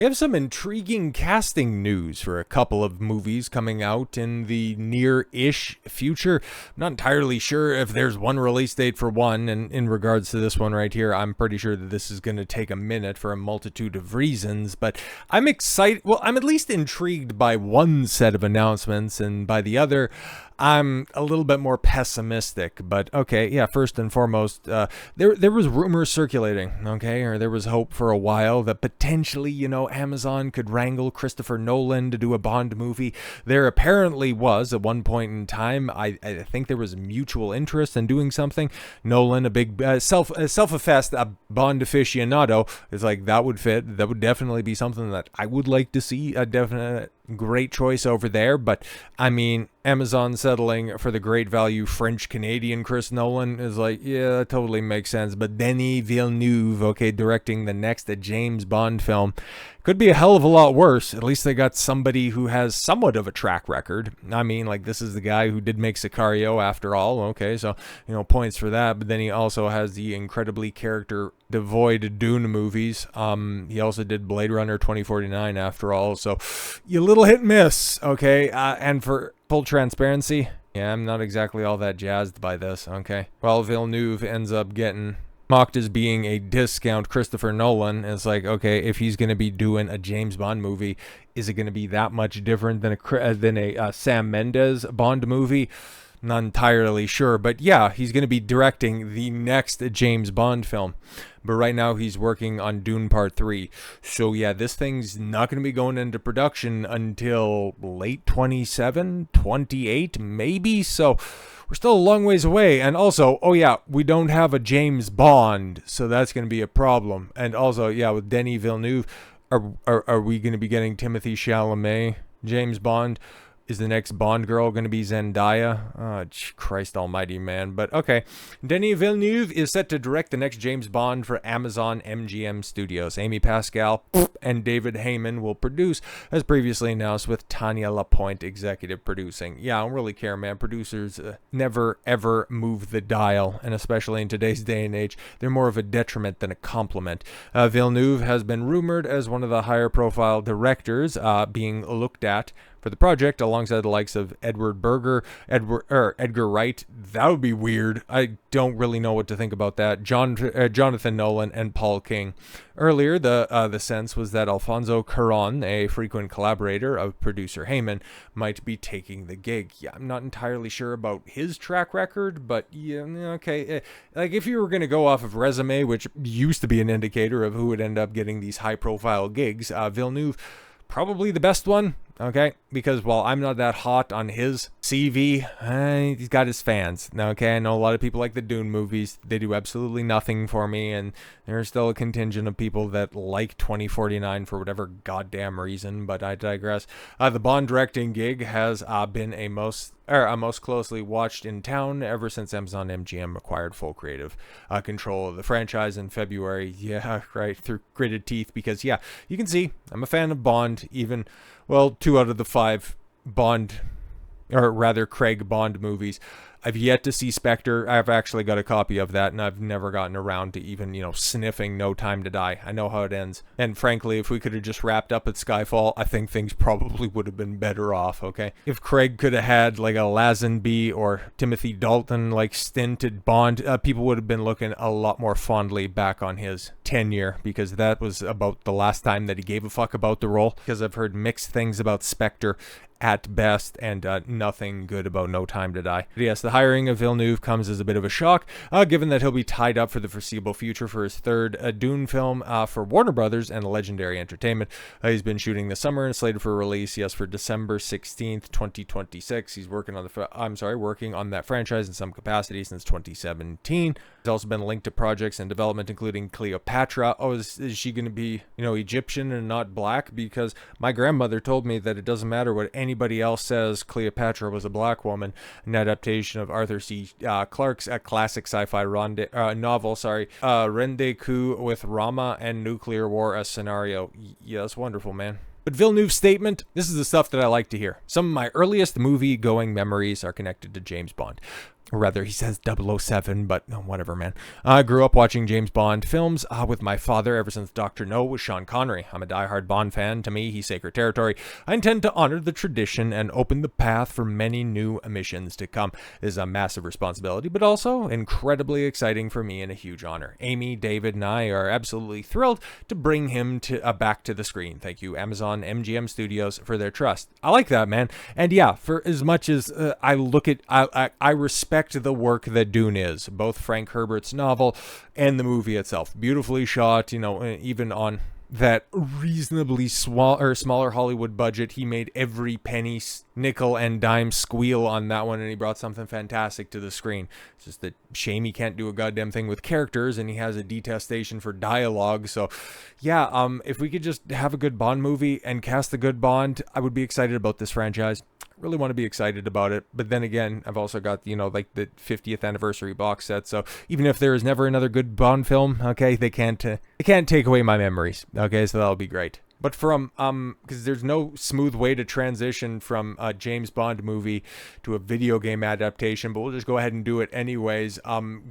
We have some intriguing casting news for a couple of movies coming out in the near-ish future. I'm not entirely sure if there's one release date for one, and in regards to this one right here, I'm pretty sure that this is going to take a minute for a multitude of reasons, but I'm excited. Well, I'm at least intrigued by one set of announcements, and by the other, I'm a little bit more pessimistic. But okay, yeah, first and foremost, there was rumors circulating, okay, or there was hope for a while that potentially, Amazon could wrangle Christopher Nolan to do a Bond movie. There apparently was at one point in time. I think there was mutual interest in doing something. Nolan, a big self-professed Bond aficionado, is like, that would fit. That would definitely be something that I would like to see. A definite great choice over there. But I mean, Amazon settling for the great value French-Canadian Chris Nolan is like, yeah, that totally makes sense. But Denis Villeneuve, okay, directing the next James Bond film, could be a hell of a lot worse. At least they got somebody who has somewhat of a track record. I mean, like, this is the guy who did make Sicario after all, okay, so, points for that. But then he also has the incredibly character-devoid Dune movies. He also did Blade Runner 2049 after all, so you little hit and miss, okay? And for full transparency, yeah, I'm not exactly all that jazzed by this, okay? Well, Villeneuve ends up getting mocked as being a discount Christopher Nolan. It's like, okay, if he's going to be doing a James Bond movie, is it going to be that much different than a Sam Mendes Bond movie? Not entirely sure, but yeah, he's going to be directing the next James Bond film. But right now he's working on Dune Part 3. So yeah, this thing's not going to be going into production until late 27, 28 maybe. So we're still a long ways away. And also, oh yeah, we don't have a James Bond, so that's going to be a problem. And also, yeah, with Denis Villeneuve, are we going to be getting Timothée Chalamet, James Bond? Is the next Bond girl going to be Zendaya? Oh, Christ almighty, man. But okay. Denis Villeneuve is set to direct the next James Bond for Amazon MGM Studios. Amy Pascal and David Heyman will produce, as previously announced, with Tanya Lapointe executive producing. Yeah, I don't really care, man. Producers never, ever move the dial. And especially in today's day and age, they're more of a detriment than a compliment. Villeneuve has been rumored as one of the higher profile directors being looked at for the project, alongside the likes of Edgar Wright. That would be weird. I don't really know what to think about that. Jonathan Nolan and Paul King. Earlier, the sense was that Alfonso Cuarón, a frequent collaborator of producer Heyman, might be taking the gig. Yeah, I'm not entirely sure about his track record, but yeah, okay. Like, if you were going to go off of resume, which used to be an indicator of who would end up getting these high-profile gigs, Villeneuve, probably the best one. Okay, because while I'm not that hot on his CV, he's got his fans. Okay, I know a lot of people like the Dune movies. They do absolutely nothing for me, and there's still a contingent of people that like 2049 for whatever goddamn reason, but I digress. The Bond directing gig has been a most closely watched in town ever since Amazon MGM acquired full creative control of the franchise in February. Yeah, right, through gritted teeth, because yeah, you can see I'm a fan of Bond, even, well, 2 out of the 5 Bond, or rather Craig Bond movies. I've yet to see Spectre. I've actually got a copy of that, and I've never gotten around to even, sniffing No Time to Die. I know how it ends. And frankly, if we could have just wrapped up at Skyfall, I think things probably would have been better off, okay? If Craig could have had, like, a Lazenby or Timothy Dalton, like, stinted Bond, people would have been looking a lot more fondly back on his tenure, because that was about the last time that he gave a fuck about the role, because I've heard mixed things about Spectre at best, and nothing good about No Time to Die. But yes, the hiring of Villeneuve comes as a bit of a shock, given that he'll be tied up for the foreseeable future for his third Dune film for Warner Brothers and Legendary Entertainment. He's been shooting this summer and slated for release, yes, for December 16th, 2026. He's working on that franchise in some capacity since 2017. He's also been linked to projects in development, including Cleopatra. Oh, is she going to be, Egyptian and not black? Because my grandmother told me that it doesn't matter what anybody else says, Cleopatra was a black woman. An adaptation of Arthur C. Clarke's classic sci-fi novel, Rendezvous with Rama and Nuclear War as scenario. Yeah, that's wonderful, man. But Villeneuve's statement, this is the stuff that I like to hear. Some of my earliest movie-going memories are connected to James Bond. Or rather, he says 007, but no, whatever, man. I grew up watching James Bond films with my father ever since Dr. No was Sean Connery. I'm a diehard Bond fan. To me, he's sacred territory. I intend to honor the tradition and open the path for many new missions to come. This is a massive responsibility, but also incredibly exciting for me and a huge honor. Amy, David, and I are absolutely thrilled to bring him back to the screen. Thank you, Amazon MGM Studios, for their trust. I like that, man. And yeah, for as much as I respect the work that Dune is, both Frank Herbert's novel and the movie itself. Beautifully shot, even on that reasonably smaller Hollywood budget, he made every penny, nickel, and dime squeal on that one, and he brought something fantastic to the screen. It's just a shame he can't do a goddamn thing with characters, and he has a detestation for dialogue. So, yeah, if we could just have a good Bond movie and cast a good Bond, I would be excited about this franchise. Really want to be excited about it, but then again, I've also got the 50th anniversary box set, so even if there is never another good Bond film, okay, they can't take away my memories, okay, so that'll be great. But from because there's no smooth way to transition from a James Bond movie to a video game adaptation, but we'll just go ahead and do it anyways.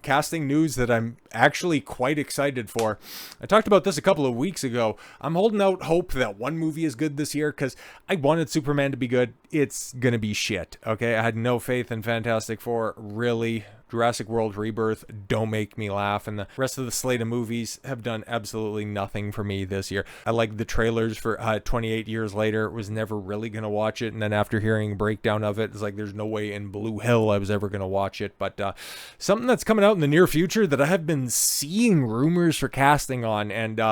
Casting news that I'm actually quite excited for. I talked about this a couple of weeks ago. I'm holding out hope that one movie is good this year because I wanted Superman to be good. It's gonna be shit, okay? I had no faith in Fantastic Four, really. Jurassic World Rebirth, don't make me laugh, and the rest of the slate of movies have done absolutely nothing for me this year. I like the trailers for 28 Years Later, was never really going to watch it, and then after hearing a breakdown of it, it's like there's no way in blue hell I was ever going to watch it, but something that's coming out in the near future that I have been seeing rumors for casting on, and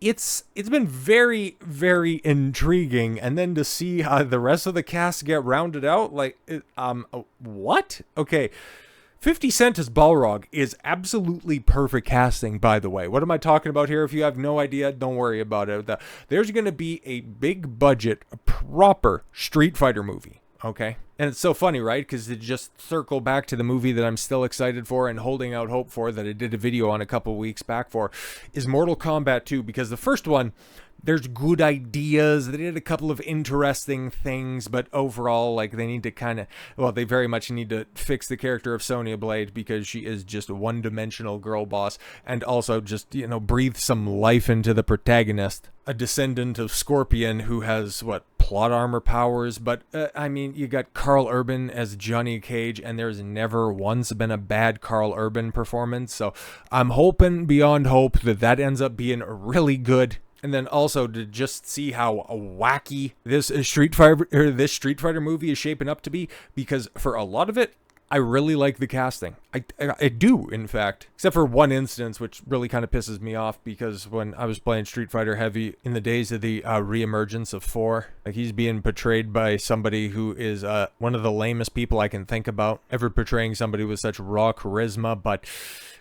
it's been very, very intriguing, and then to see the rest of the cast get rounded out, what? Okay. 50 Cent as Balrog is absolutely perfect casting, by the way. What am I talking about here? If you have no idea, don't worry about it. There's going to be a big budget, proper Street Fighter movie, okay? And it's so funny, right? Because to just circle back to the movie that I'm still excited for and holding out hope for, that I did a video on a couple weeks back for, is Mortal Kombat 2. Because the first one, there's good ideas. They did a couple of interesting things, but overall, they need to they very much need to fix the character of Sonya Blade because she is just a one-dimensional girl boss, and also just, breathe some life into the protagonist, a descendant of Scorpion who has, plot armor powers, but, you got Carl Urban as Johnny Cage, and there's never once been a bad Carl Urban performance, so I'm hoping beyond hope that ends up being really good. And then also to just see how wacky this Street Fighter movie is shaping up to be, because for a lot of it, I really like the casting. I do, in fact, except for one instance, which really kind of pisses me off, because when I was playing Street Fighter Heavy in the days of the reemergence of 4, he's being portrayed by somebody who is one of the lamest people I can think about, ever portraying somebody with such raw charisma, but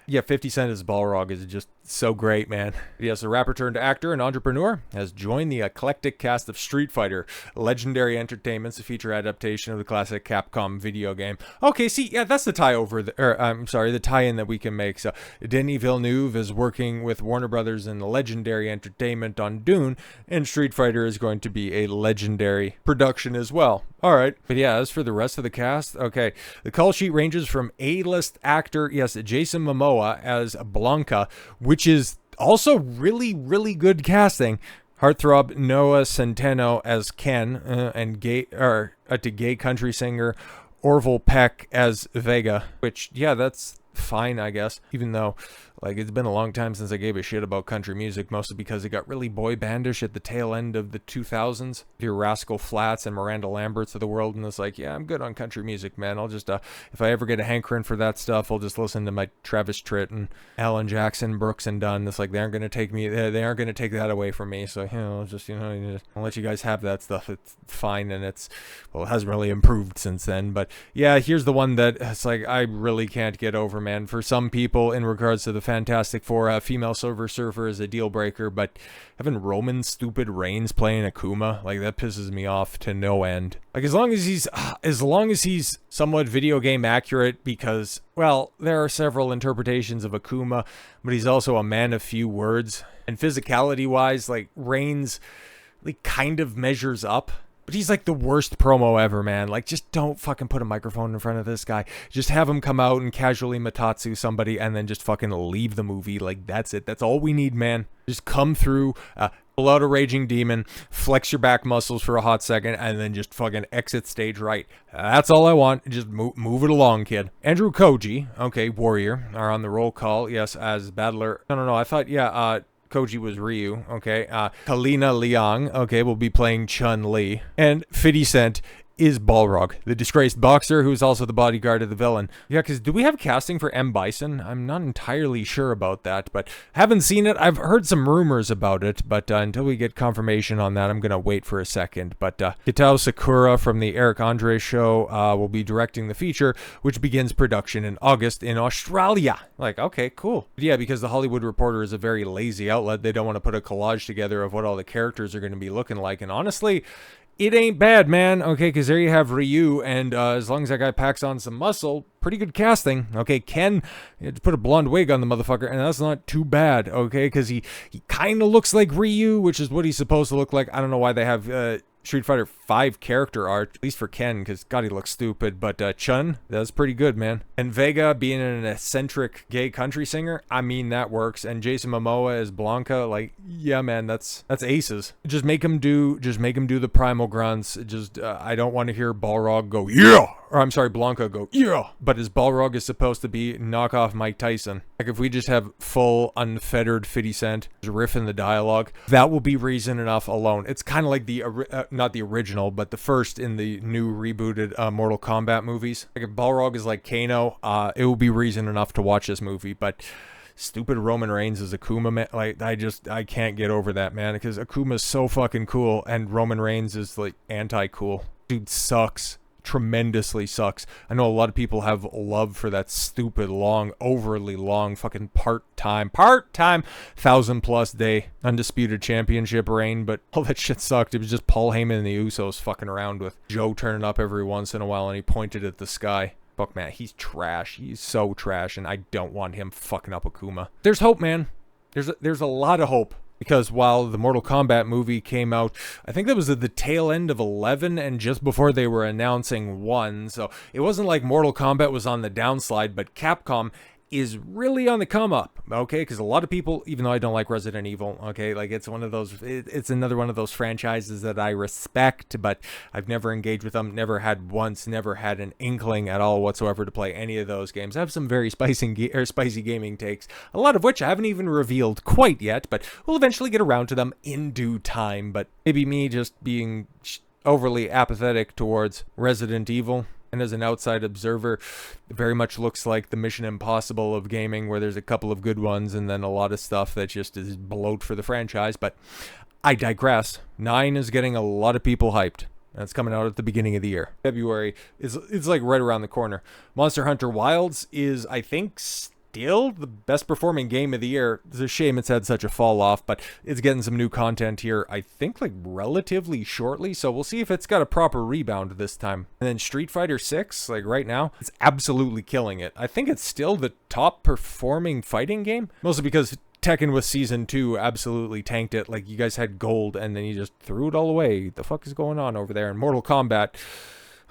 yeah, 50 Cent as Balrog is just so great, man. Yes, a rapper turned actor and entrepreneur has joined the eclectic cast of Street Fighter, Legendary Entertainment's feature adaptation of the classic Capcom video game. Okay, see, yeah, that's the the tie-in that we can make. So, Denis Villeneuve is working with Warner Brothers and Legendary Entertainment on Dune, and Street Fighter is going to be a Legendary production as well. All right, but yeah, as for the rest of the cast, okay, the call sheet ranges from A-list actor, yes, Jason Momoa as Blanca, which is also really, really good casting. Heartthrob Noah Centeno as Ken, and gay country singer Orville Peck as Vega, which, yeah, that's fine, I guess, even though it's been a long time since I gave a shit about country music, mostly because it got really boy bandish at the tail end of the 2000s. Your Rascal Flatts and Miranda Lamberts of the world, and it's yeah, I'm good on country music, man. I'll just if I ever get a hankering for that stuff, I'll just listen to my Travis Tritt and Alan Jackson, Brooks and Dunn. It's they aren't going to take that away from me, so I'll just I'll let you guys have that stuff. It's fine, and it hasn't really improved since then, but yeah, here's the one that it's I really can't get over, man. For some people, in regards to the Fantastic Four, female Silver Surfer is a deal breaker, but having Roman stupid Reigns playing Akuma, that pisses me off to no end. As long as he's somewhat video game accurate, because, well, there are several interpretations of Akuma, but he's also a man of few words, and physicality wise, Reigns kind of measures up. But he's like the worst promo ever, man. Like, just don't fucking put a microphone in front of this guy. Just have him come out and casually Matatsu somebody and then just fucking leave the movie. Like, that's it. That's all we need, man. Just come through, pull out a raging demon, flex your back muscles for a hot second, and then just fucking exit stage right. That's all I want. Just move it along, kid. Andrew Koji, okay, Warrior, are on the roll call. Yes, as Battler. No. I thought, Koji was Ryu, okay. Kalina Liang, okay, will be playing Chun Li. And 50 Cent is Balrog, the disgraced boxer who's also the bodyguard of the villain. Yeah, because do we have casting for M. Bison? I'm not entirely sure about that, but haven't seen it. I've heard some rumors about it, but until we get confirmation on that, I'm going to wait for a second. But Kitao Sakura from the Eric Andre show will be directing the feature, which begins production in August in Australia. Like, okay, cool. But yeah, because the Hollywood Reporter is a very lazy outlet, they don't want to put a collage together of what all the characters are going to be looking like, and honestly, it ain't bad, man, okay, because there you have Ryu, and as long as that guy packs on some muscle, pretty good casting, okay. Ken, you had to put a blonde wig on the motherfucker, and that's not too bad, okay, because he kind of looks like Ryu, which is what he's supposed to look like. I don't know why they have Street Fighter 5 character art, at least for Ken, because God, he looks stupid, but Chun, that's pretty good, man. And Vega being an eccentric gay country singer, I mean, that works. And Jason Momoa as Blanca, like, yeah, man, that's aces. Just make him do the primal grunts. I don't want to hear Balrog go, yeah! Or I'm sorry, Blanca go, yeah! But his Balrog is supposed to be knockoff Mike Tyson. Like, if we just have full, unfettered 50 Cent riff in the dialogue, that will be reason enough alone. It's kind of like the, not the original, but the first in the new rebooted Mortal Kombat movies. Like, if Balrog is like Kano, it will be reason enough to watch this movie, but stupid Roman Reigns as Akuma, man, like, I can't get over that, man, because Akuma's so fucking cool, and Roman Reigns is, like, anti-cool. Dude sucks. Tremendously sucks. I know a lot of people have love for that stupid long, overly long, fucking part-time 1,000+ day undisputed championship reign, but all that shit sucked. It was just Paul Heyman and the Usos fucking around with Joe turning up every once in a while, and he pointed at the sky. Fuck, man, he's trash. He's so trash, and I don't want him fucking up Akuma. There's hope, man. There's a lot of hope. Because while the Mortal Kombat movie came out, I think that was at the tail end of 11 and just before they were announcing 1. So it wasn't like Mortal Kombat was on the downslide, but Capcom is really on the come up, okay? Because a lot of people, even though I don't like Resident Evil, okay, like it's another one of those franchises that I respect, but I've never engaged with them, never had an inkling at all whatsoever to play any of those games. I have some very spicy gaming takes, a lot of which I haven't even revealed quite yet, but we'll eventually get around to them in due time. But maybe me just being overly apathetic towards Resident Evil, and as an outside observer, it very much looks like the Mission Impossible of gaming, where there's a couple of good ones and then a lot of stuff that just is bloat for the franchise. But I digress. 9 is getting a lot of people hyped. That's coming out at the beginning of the year. February it's like right around the corner. Monster Hunter Wilds is, I think, still the best performing game of the year. It's a shame it's had such a fall off, but it's getting some new content here, I think, like relatively shortly, so we'll see if it's got a proper rebound this time. And then Street Fighter 6, like right now, it's absolutely killing it. I think it's still the top performing fighting game, mostly because Tekken with Season 2 absolutely tanked it. Like, you guys had gold and then you just threw it all away. The fuck is going on over there? And Mortal Kombat,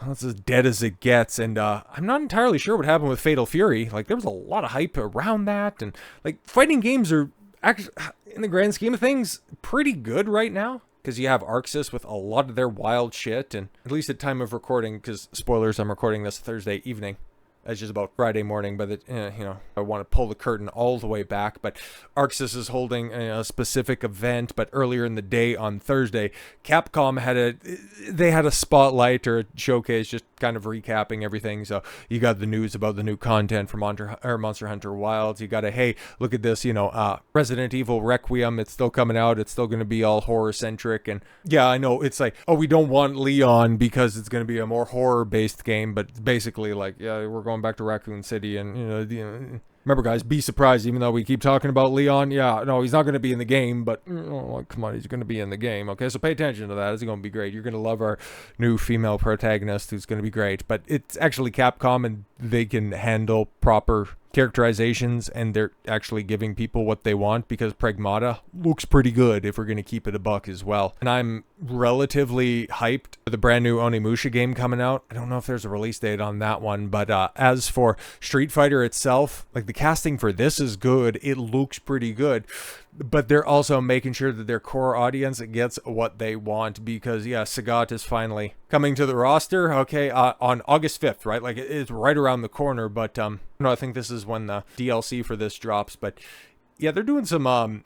that's as dead as it gets, and I'm not entirely sure what happened with Fatal Fury. Like, there was a lot of hype around that, and like, fighting games are actually, in the grand scheme of things, pretty good right now, because you have Arxis with a lot of their wild shit, and at least at time of recording, because spoilers, I'm recording this Thursday evening. It's just about Friday morning, but I want to pull the curtain all the way back. But Arxis is holding a specific event, but earlier in the day on Thursday, Capcom had a spotlight or a showcase, just kind of recapping everything. So you got the news about the new content for Monster Hunter Wilds. You got hey, look at this, Resident Evil Requiem. It's still coming out. It's still going to be all horror centric. And yeah, I know it's like, oh, we don't want Leon because it's going to be a more horror based game, but basically, like, yeah, we're going back to Raccoon City, and remember, guys, be surprised. Even though we keep talking about Leon, yeah, no, he's not going to be in the game, but come on, he's going to be in the game. Okay, so pay attention to that. It's going to be great. You're going to love our new female protagonist, who's going to be great. But it's actually Capcom, and they can handle proper characterizations, and they're actually giving people what they want, because Pragmata looks pretty good if we're going to keep it a buck as well. And I'm relatively hyped for the brand new Onimusha game coming out. I don't know if there's a release date on that one, but as for Street Fighter itself, like, the casting for this is good. It looks pretty good, but they're also making sure that their core audience gets what they want, because yeah, Sagat is finally coming to the roster. Okay, on August 5th, right? Like, it's right around the corner, but no, I think this is when the DLC for this drops. But yeah, they're doing some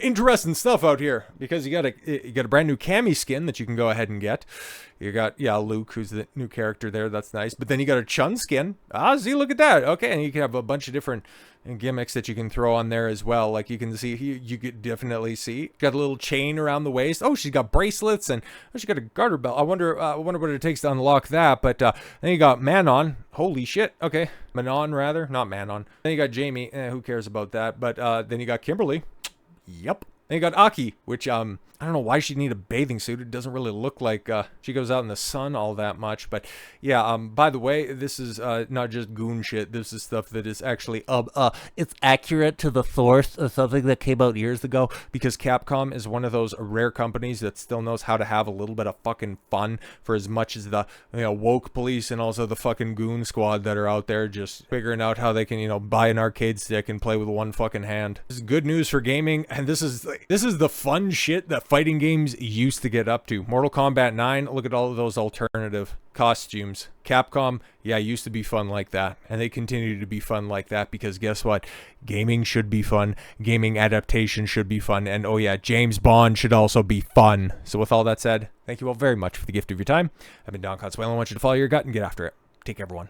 interesting stuff out here, because you got a brand new Cammy skin that you can go ahead and get. You got, yeah, Luke, who's the new character there. That's nice. But then you got a Chun skin. See, look at that. Okay, and you can have a bunch of different gimmicks that you can throw on there as well. Like, you can see, you could definitely see. Got a little chain around the waist. Oh, she's got bracelets, and she got a garter belt. I wonder what it takes to unlock that. But then you got Manon. Holy shit. Okay, Manon rather, not Manon. Then you got Jamie. Who cares about that? But then you got Kimberly. Yep. Then you got Aki, which I don't know why she'd need a bathing suit. It doesn't really look like she goes out in the sun all that much. But yeah, by the way, this is not just goon shit. This is stuff that is actually it's accurate to the source of something that came out years ago, because Capcom is one of those rare companies that still knows how to have a little bit of fucking fun, for as much as the woke police and also the fucking goon squad that are out there just figuring out how they can buy an arcade stick and play with one fucking hand. This is good news for gaming, and this is the fun shit that fighting games used to get up to. Mortal Kombat 9, look at all of those alternative costumes. Capcom, yeah, used to be fun like that, and they continue to be fun like that, because guess what? Gaming should be fun. Gaming adaptation should be fun, and oh yeah, James Bond should also be fun. So with all that said, thank you all very much for the gift of your time. I've been Don Consuelo. I want you to follow your gut and get after it. Take care, everyone.